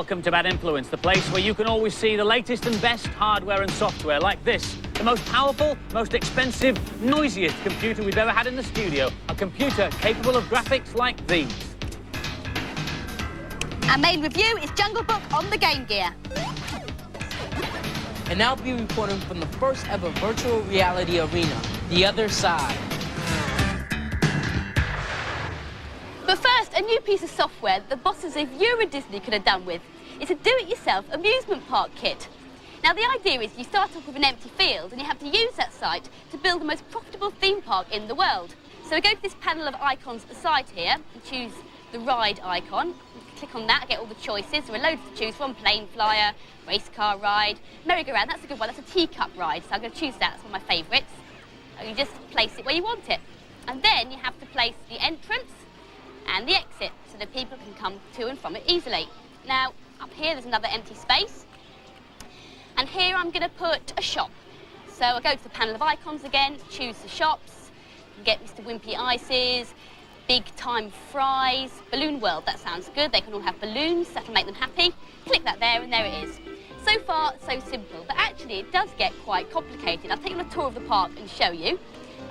Welcome to Bad Influence, the place where you can always see the latest and best hardware and software like this. The most powerful, most expensive, noisiest computer we've ever had in the studio. A computer capable of graphics like these. Our main review is Jungle Book on the Game Gear. And I'll be reporting from the first ever virtual reality arena, The Other Side. But first, a new piece of software that the bosses of Euro Disney could have done with is a do-it-yourself amusement park kit. Now, the idea is you start off with an empty field and you have to use that site to build the most profitable theme park in the world. So we go to this panel of icons at the side here and choose the ride icon. Click on that, get all the choices. There are loads to choose from: plane flyer, race car ride, merry-go-round. That's a good one. That's a teacup ride, so I'm going to choose that. That's one of my favourites. And you just place it where you want it. And then you have to place the entrance and the exit so that people can come to and from it easily. Now, up here there's another empty space. And here I'm going to put a shop. So I go to the panel of icons again, choose the shops, get Mr. Wimpy Ices, Big Time Fries, Balloon World, that sounds good. They can all have balloons, that'll make them happy. Click that there and there it is. So far, so simple, but actually it does get quite complicated. I'll take you on a tour of the park and show you.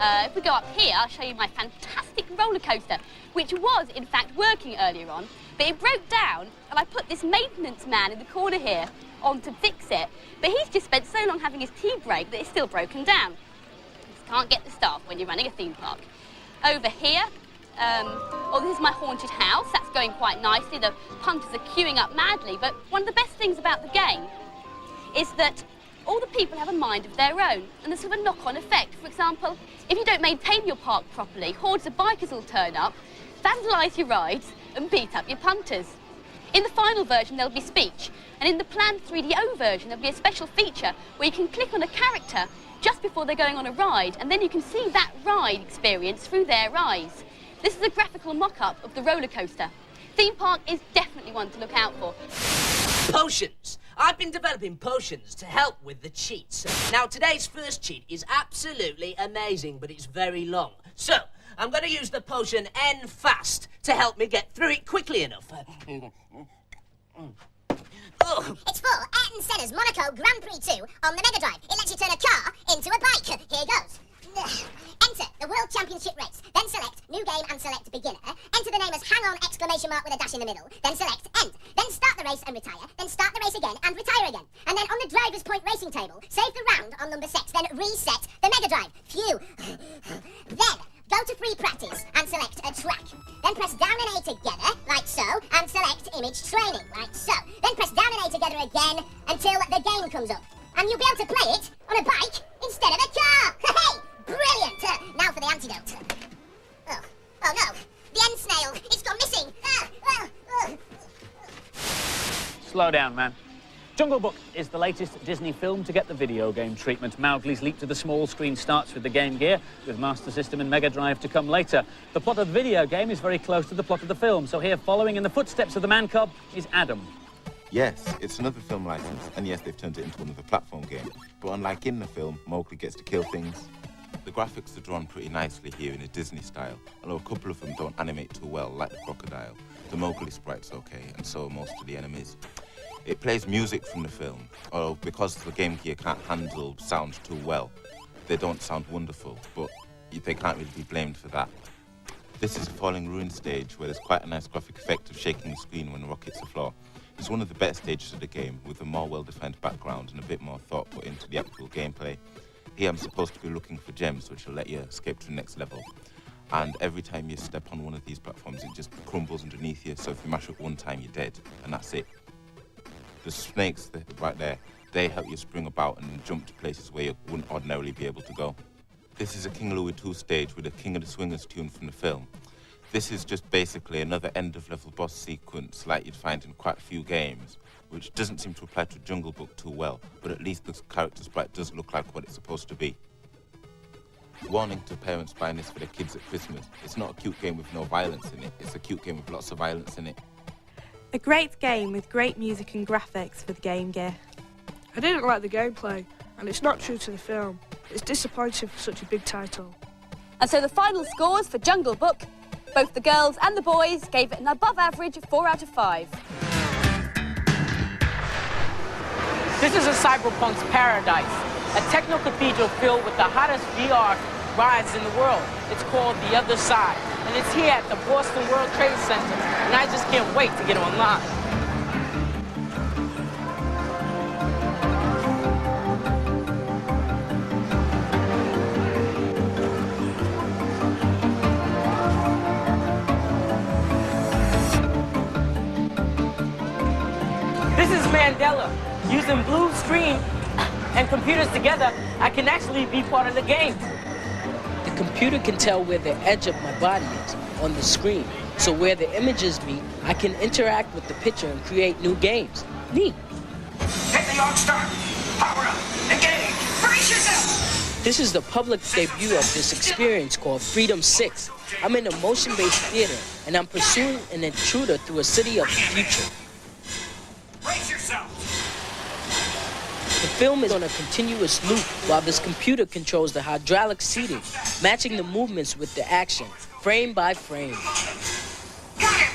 If we go up here, I'll show you my fantastic roller coaster, which was, in fact, working earlier on, but it broke down, and I put this maintenance man in the corner here on to fix it, but he's just spent so long having his tea break that it's still broken down. You just can't get the staff when you're running a theme park. Over here, this is my haunted house. That's going quite nicely. The punters are queuing up madly, but one of the best things about the game is that all the people have a mind of their own, and there's sort of a knock-on effect. For example, if you don't maintain your park properly, hordes of bikers will turn up, vandalise your rides, and beat up your punters. In the final version, there'll be speech, and in the planned 3DO version, there'll be a special feature where you can click on a character just before they're going on a ride, and then you can see that ride experience through their eyes. This is a graphical mock-up of the roller coaster. Theme park is definitely one to look out for. Potions. I've been developing potions to help with the cheats. Now, today's first cheat is absolutely amazing, but it's very long. So, I'm going to use the potion N-Fast to help me get through it quickly enough. Oh. It's for Ayrton Senna's Monaco Grand Prix 2 on the Mega Drive. It lets you turn a car into a bike. Here goes. Enter the World Championship race. Then select New Game and select Beginner. Enter the name as Hang On exclamation mark with a dash in the middle. Then select End. Then start the race and retire. Then start the race again and retire again. And then on the driver's point racing table, save the round on number 6. Then reset the Mega Drive. Phew. Then go to free practice and select a track. Then press down and A together, like so, and select image training, like so. Then press down and A together again until the game comes up. And you'll be able to play it on a bike instead of a car. Hey! Brilliant! Now for the antidote. Oh no! The end snail! It's gone missing! Slow down, man. Jungle Book is the latest Disney film to get the video game treatment. Mowgli's leap to the small screen starts with the Game Gear, with Master System and Mega Drive to come later. The plot of the video game is very close to the plot of the film, so here, following in the footsteps of the man-cub, is Adam. Yes, it's another film license, and yes, they've turned it into another platform game. But unlike in the film, Mowgli gets to kill things. The graphics are drawn pretty nicely here in a Disney style, although a couple of them don't animate too well, like the crocodile. The Mowgli sprite's okay, and so are most of the enemies. It plays music from the film, although because the Game Gear can't handle sound too well, they don't sound wonderful, but they can't really be blamed for that. This is a Falling Ruin stage where there's quite a nice graphic effect of shaking the screen when the rock hits the floor. It's one of the better stages of the game, with a more well-defined background and a bit more thought put into the actual gameplay. Here I'm supposed to be looking for gems, which will let you escape to the next level. And every time you step on one of these platforms, it just crumbles underneath you, so if you mash it one time, you're dead, and that's it. The snakes right there, they help you spring about and jump to places where you wouldn't ordinarily be able to go. This is a King Louie 2 stage with a King of the Swingers tune from the film. This is just basically another end-of-level boss sequence like you'd find in quite a few games, which doesn't seem to apply to Jungle Book too well, but at least the character sprite does look like what it's supposed to be. Warning to parents buying this for their kids at Christmas. It's not a cute game with no violence in it, it's a cute game with lots of violence in it. A great game with great music and graphics for the Game Gear. I didn't like the gameplay, and it's not true to the film. It's disappointing for such a big title. And so the final scores for Jungle Book, both the girls and the boys gave it an above average 4 out of 5. This is a cyberpunk's paradise, a techno cathedral filled with the hottest VR rides in the world. It's called The Other Side, and it's here at the Boston World Trade Center, and I just can't wait to get online. This is Mandela. Using blue screen and computers together, I can actually be part of the game. The computer can tell where the edge of my body is on the screen. So where the images meet, I can interact with the picture and create new games. Neat. Hit the on start. Power up. Engage. Brace yourself. This is the public debut of this experience called Freedom 6. I'm in a motion-based theater, and I'm pursuing an intruder through a city of the future. Brace yourself. The film is on a continuous loop while this computer controls the hydraulic seating, matching the movements with the action, frame by frame. Got it.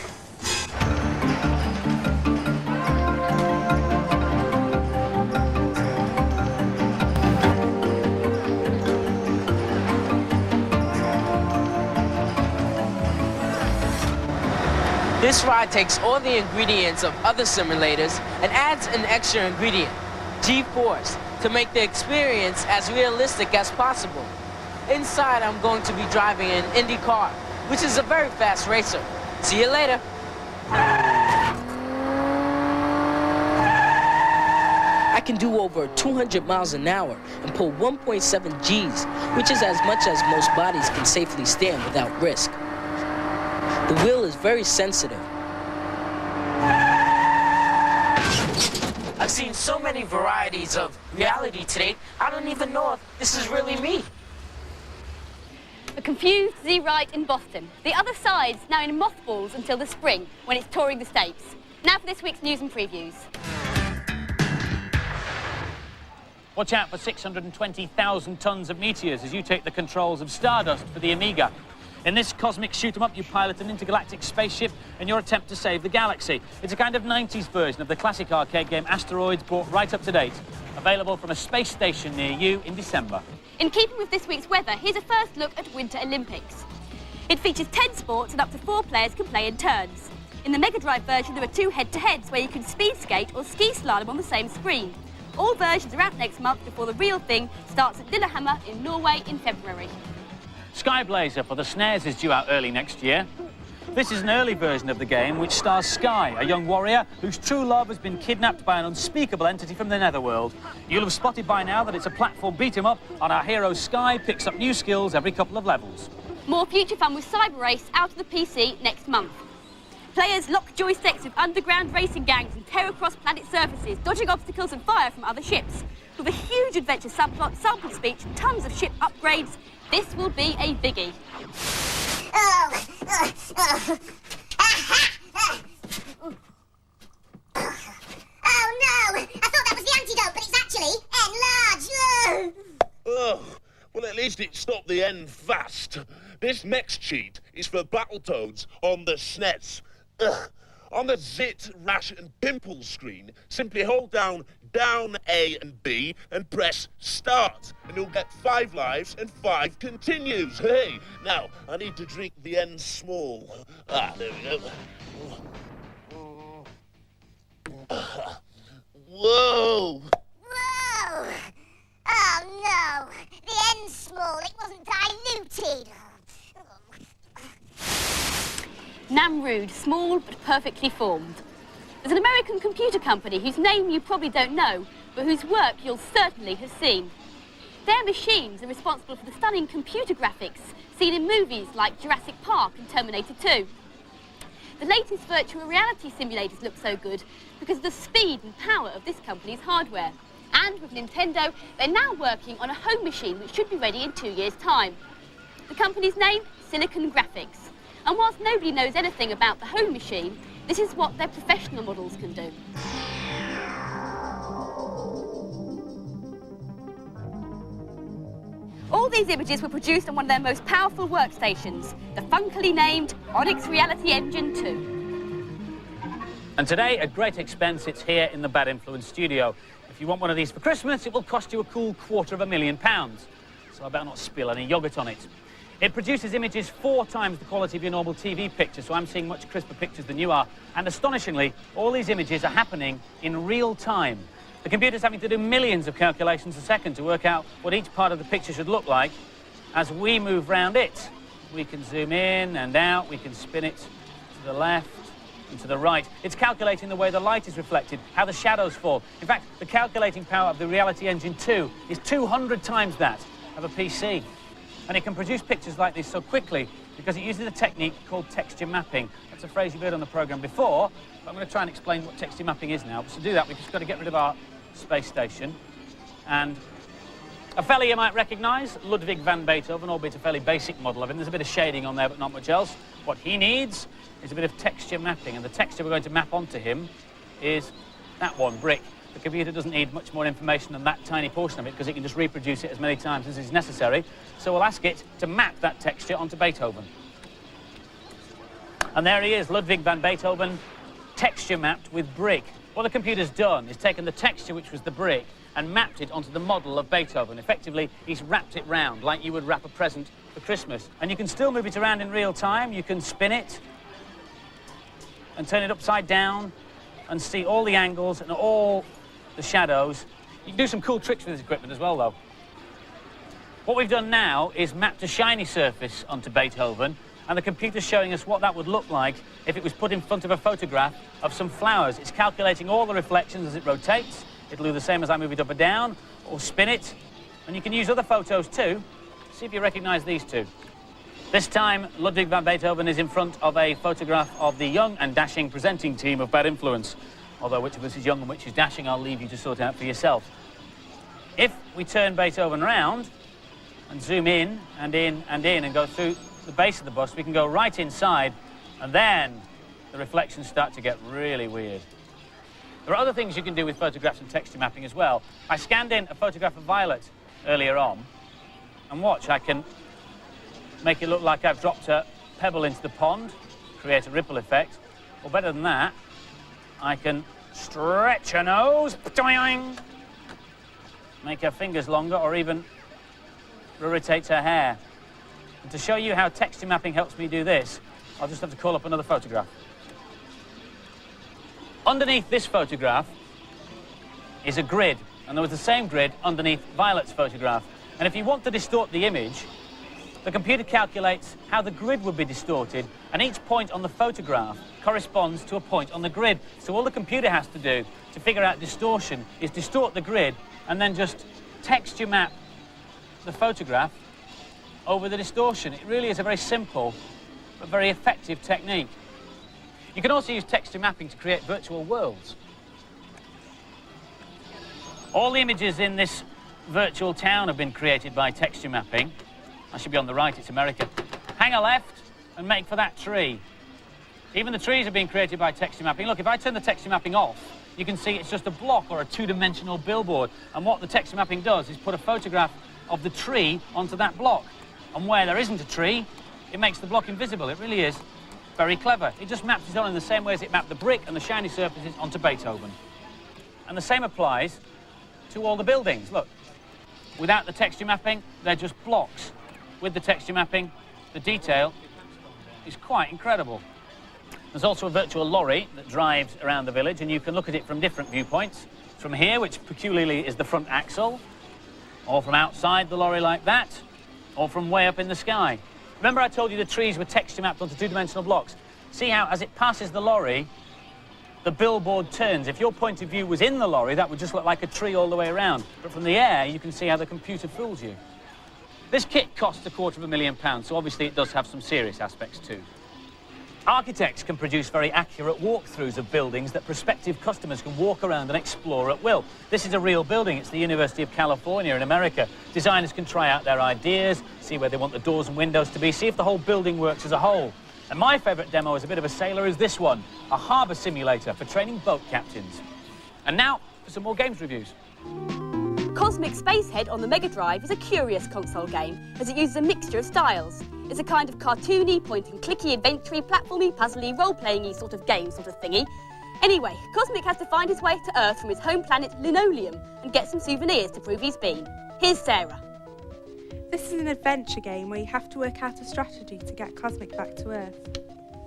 This ride takes all the ingredients of other simulators and adds an extra ingredient, G-Force, to make the experience as realistic as possible. Inside, I'm going to be driving an Indy car, which is a very fast racer. See you later. I can do over 200 miles an hour and pull 1.7 Gs, which is as much as most bodies can safely stand without risk. The wheel is very sensitive. I've seen so many varieties of reality today, I don't even know if this is really me. A confused Z-Ride in Boston. The Other Side's now in mothballs until the spring, when it's touring the States. Now for this week's news and previews. Watch out for 620,000 tons of meteors as you take the controls of Stardust for the Amiga. In this cosmic shoot-'em-up, you pilot an intergalactic spaceship in your attempt to save the galaxy. It's a kind of 90s version of the classic arcade game Asteroids, brought right up to date. Available from a space station near you in December. In keeping with this week's weather, here's a first look at Winter Olympics. It features 10 sports and up to 4 players can play in turns. In the Mega Drive version, there are 2 head-to-heads where you can speed skate or ski slalom on the same screen. All versions are out next month before the real thing starts at Lillehammer in Norway in February. Skyblazer for the SNES is due out early next year. This is an early version of the game which stars Sky, a young warrior whose true love has been kidnapped by an unspeakable entity from the netherworld. You'll have spotted by now that it's a platform beat-em-up, and our hero Sky picks up new skills every couple of levels. More future fun with Cyber Race out of the PC next month. Players lock joysticks with underground racing gangs and tear across planet surfaces, dodging obstacles and fire from other ships. With a huge adventure subplot, sample speech, and tons of ship upgrades, this will be a biggie. Oh no! I thought that was the antidote, but it's actually enlarge. Oh, well, at least it stopped the end fast. This next cheat is for Battletoads on the SNES. On the zit, rash and pimple screen, simply hold down A and B and press start, and you'll get 5 lives and 5 continues. Hey, now I need to drink the N small. There we go. Whoa! Whoa! Oh no! The N small, it wasn't diluted. Namrud, small but perfectly formed. There's an American computer company whose name you probably don't know, but whose work you'll certainly have seen. Their machines are responsible for the stunning computer graphics seen in movies like Jurassic Park and Terminator 2. The latest virtual reality simulators look so good because of the speed and power of this company's hardware. And with Nintendo, they're now working on a home machine which should be ready in 2 years' time. The company's name? Silicon Graphics. And whilst nobody knows anything about the home machine, this is what their professional models can do. All these images were produced on one of their most powerful workstations, the funkily named Onyx Reality Engine 2. And today, at great expense, it's here in the Bad Influence studio. If you want one of these for Christmas, it will cost you a cool £250,000. So I better not spill any yoghurt on it. It produces images 4 times the quality of your normal TV picture, so I'm seeing much crisper pictures than you are. And astonishingly, all these images are happening in real time. The computer's having to do millions of calculations a second to work out what each part of the picture should look like as we move round it. We can zoom in and out, we can spin it to the left and to the right. It's calculating the way the light is reflected, how the shadows fall. In fact, the calculating power of the Reality Engine 2 is 200 times that of a PC. And it can produce pictures like this so quickly because it uses a technique called texture mapping. That's a phrase you've heard on the programme before, but I'm going to try and explain what texture mapping is now. But to do that, we've just got to get rid of our space station. And a fella you might recognise, Ludwig van Beethoven, albeit a fairly basic model of him. There's a bit of shading on there, but not much else. What he needs is a bit of texture mapping, and the texture we're going to map onto him is that one, brick. The computer doesn't need much more information than that tiny portion of it because it can just reproduce it as many times as is necessary. So we'll ask it to map that texture onto Beethoven. And there he is, Ludwig van Beethoven, texture mapped with brick. What the computer's done is taken the texture, which was the brick, and mapped it onto the model of Beethoven. Effectively, he's wrapped it round like you would wrap a present for Christmas. And you can still move it around in real time. You can spin it and turn it upside down and see all the angles and all the shadows. You can do some cool tricks with this equipment as well, though. What we've done now is mapped a shiny surface onto Beethoven, and the computer's showing us what that would look like if it was put in front of a photograph of some flowers. It's calculating all the reflections as it rotates. It'll do the same as I move it up and down, or spin it. And you can use other photos too. See if you recognise these two. This time, Ludwig van Beethoven is in front of a photograph of the young and dashing presenting team of Bad Influence. Although which of us is young and which is dashing, I'll leave you to sort out for yourself. If we turn Beethoven round and zoom in and in and in and go through the base of the bust, we can go right inside, and then the reflections start to get really weird. There are other things you can do with photographs and texture mapping as well. I scanned in a photograph of Violet earlier on, and watch, I can make it look like I've dropped a pebble into the pond, create a ripple effect, or better than that, I can stretch her nose, make her fingers longer, or even rotate her hair. And to show you how texture mapping helps me do this, I'll just have to call up another photograph. Underneath this photograph is a grid, and there was the same grid underneath Violet's photograph. And if you want to distort the image, the computer calculates how the grid would be distorted, and each point on the photograph corresponds to a point on the grid. So all the computer has to do to figure out distortion is distort the grid and then just texture map the photograph over the distortion. It really is a very simple but very effective technique. You can also use texture mapping to create virtual worlds. All the images in this virtual town have been created by texture mapping. I should be on the right, it's America. Hang a left and make for that tree. Even the trees have been created by texture mapping. Look, if I turn the texture mapping off, you can see it's just a block or a two-dimensional billboard. And what the texture mapping does is put a photograph of the tree onto that block. And where there isn't a tree, it makes the block invisible. It really is very clever. It just maps it on in the same way as it mapped the brick and the shiny surfaces onto Beethoven. And the same applies to all the buildings. Look, without the texture mapping, they're just blocks. With the texture mapping, the detail is quite incredible. There's also a virtual lorry that drives around the village, and you can look at it from different viewpoints. From here, which peculiarly is the front axle, or from outside the lorry like that, or from way up in the sky. Remember I told you the trees were texture mapped onto two-dimensional blocks? See how, as it passes the lorry, the billboard turns. If your point of view was in the lorry, that would just look like a tree all the way around. But from the air, you can see how the computer fools you. This kit costs £250,000, so obviously it does have some serious aspects too. Architects can produce very accurate walkthroughs of buildings that prospective customers can walk around and explore at will. This is a real building. It's the University of California in America. Designers can try out their ideas, see where they want the doors and windows to be, see if the whole building works as a whole. And my favourite demo as a bit of a sailor is this one, a harbour simulator for training boat captains. And now for some more games reviews. Cosmic Spacehead on the Mega Drive is a curious console game, as it uses a mixture of styles. It's a kind of cartoony, point-and-clicky, adventure-y, platformy, puzzly, role-playing-y sort of game sort of thingy. Anyway, Cosmic has to find his way to Earth from his home planet Linoleum and get some souvenirs to prove he's been. Here's Sarah. This is an adventure game where you have to work out a strategy to get Cosmic back to Earth.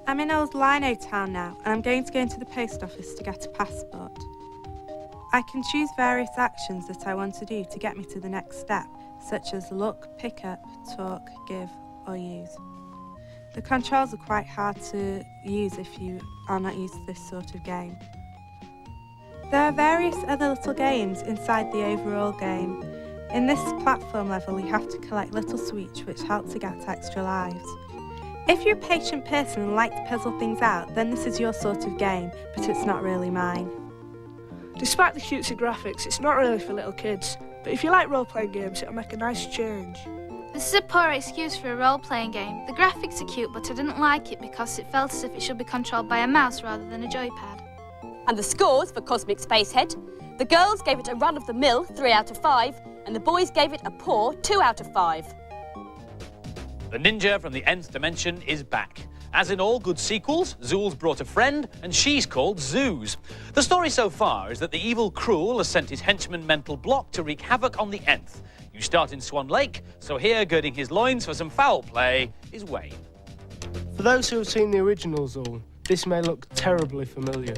I'm in Old Lino Town now, and I'm going to go into the post office to get a passport. I can choose various actions that I want to do to get me to the next step, such as look, pick up, talk, give, or use. The controls are quite hard to use if you are not used to this sort of game. There are various other little games inside the overall game. In this platform level, you have to collect little sweets which help to get extra lives. If you're a patient person and like to puzzle things out, then this is your sort of game, but it's not really mine. Despite the cutesy graphics, it's not really for little kids, but if you like role-playing games, it'll make a nice change. This is a poor excuse for a role-playing game. The graphics are cute, but I didn't like it because it felt as if it should be controlled by a mouse rather than a joypad. And the scores for Cosmic Spacehead. The girls gave it a run-of-the-mill 3 out of 5, and the boys gave it a poor 2 out of 5. The ninja from the nth dimension is back. As in all good sequels, Zool's brought a friend, and she's called Zoos. The story so far is that the evil Cruel has sent his henchman Mental Block to wreak havoc on the nth. You start in Swan Lake, so here, girding his loins for some foul play, is Wayne. For those who have seen the original Zool, this may look terribly familiar.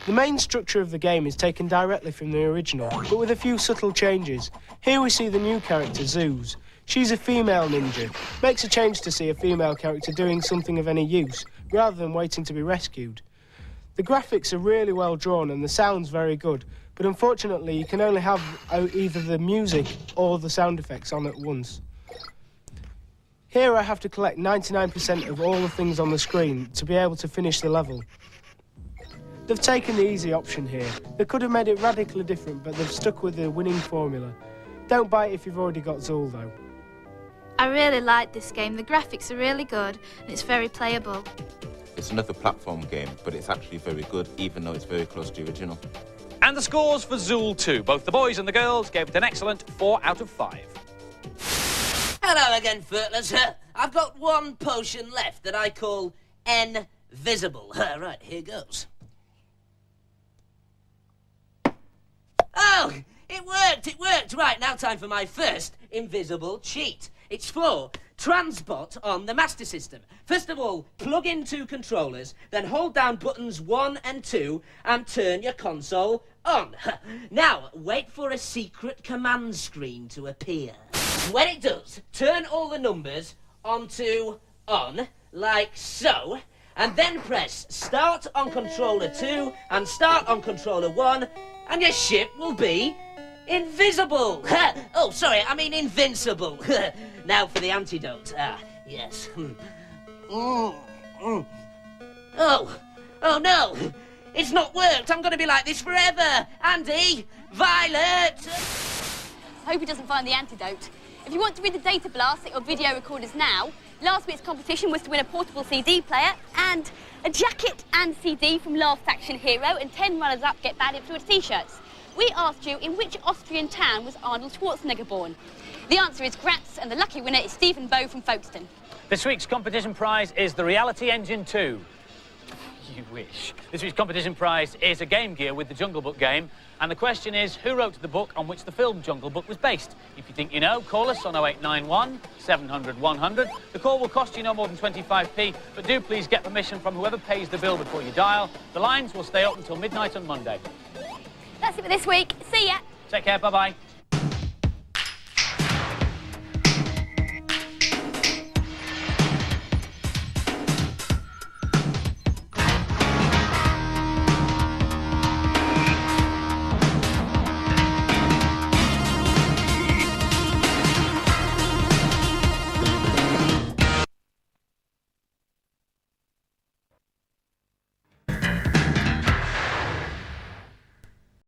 The main structure of the game is taken directly from the original, but with a few subtle changes. Here we see the new character, Zoos. She's a female ninja. Makes a change to see a female character doing something of any use, rather than waiting to be rescued. The graphics are really well drawn and the sound's very good, but unfortunately you can only have either the music or the sound effects on at once. Here I have to collect 99% of all the things on the screen to be able to finish the level. They've taken the easy option here. They could have made it radically different, but they've stuck with the winning formula. Don't buy it if you've already got Zool, though. I really like this game. The graphics are really good and it's very playable. It's another platform game, but it's actually very good, even though it's very close to the original. And the scores for Zool 2. Both the boys and the girls gave it an excellent 4 out of 5. Hello again, Furtlers. I've got one potion left that I call Invisible. Right, here goes. Oh, it worked. Right, now time for my first invisible cheat. It's for Transbot on the Master System. First of all, plug in 2 controllers, then hold down buttons 1 and 2 and turn your console on. Now, wait for a secret command screen to appear. When it does, turn all the numbers onto on, like so, and then press start on controller 2 and start on controller 1, and your ship will be invisible. Oh, sorry, I mean invincible. Now for the antidote. Ah, yes. Oh no, it's not worked. I'm going to be like this forever. Andy, Violet. I hope he doesn't find the antidote. If you want to read the data blast at your video recorders now, last week's competition was to win a portable CD player and a jacket and CD from Last Action Hero, and 10 runners-up get bad influence T-shirts. We asked you in which Austrian town was Arnold Schwarzenegger born. The answer is Graz, and the lucky winner is Stephen Bow from Folkestone. This week's competition prize is the Reality Engine 2. You wish. This week's competition prize is a Game Gear with the Jungle Book game, and the question is, who wrote the book on which the film Jungle Book was based? If you think you know, call us on 0891 700 100. The call will cost you no more than 25p, but do please get permission from whoever pays the bill before you dial. The lines will stay open until midnight on Monday. That's it for this week. See ya. Take care, bye-bye.